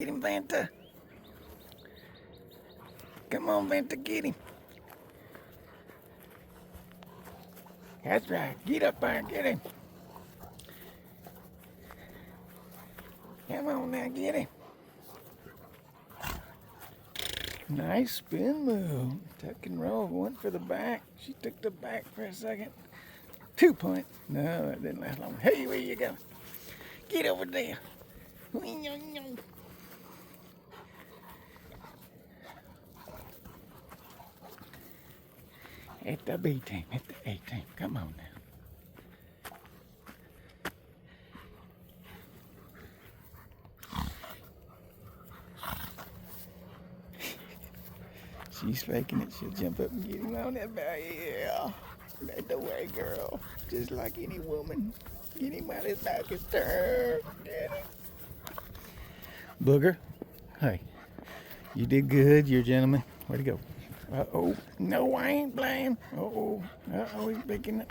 Get him, Vanta. Come on, Vanta, get him. That's right. Get up there and get him. Come on now, get him. Nice spin move. Tuck and roll. One for the back. She took the back for a second. 2 point. No, that didn't last long. Hey, where you going? Get over there. Hit the B team. Hit the A team. Come on now. She's faking it. She'll jump up and get him on that back. Yeah. Right the way, girl. Just like any woman. Get him while his back is turned. Get him. Booger. Hey. You did good. You're a gentleman. Where'd he go? Uh-oh. No, I ain't playing. Uh-oh. Uh-oh, he's picking it.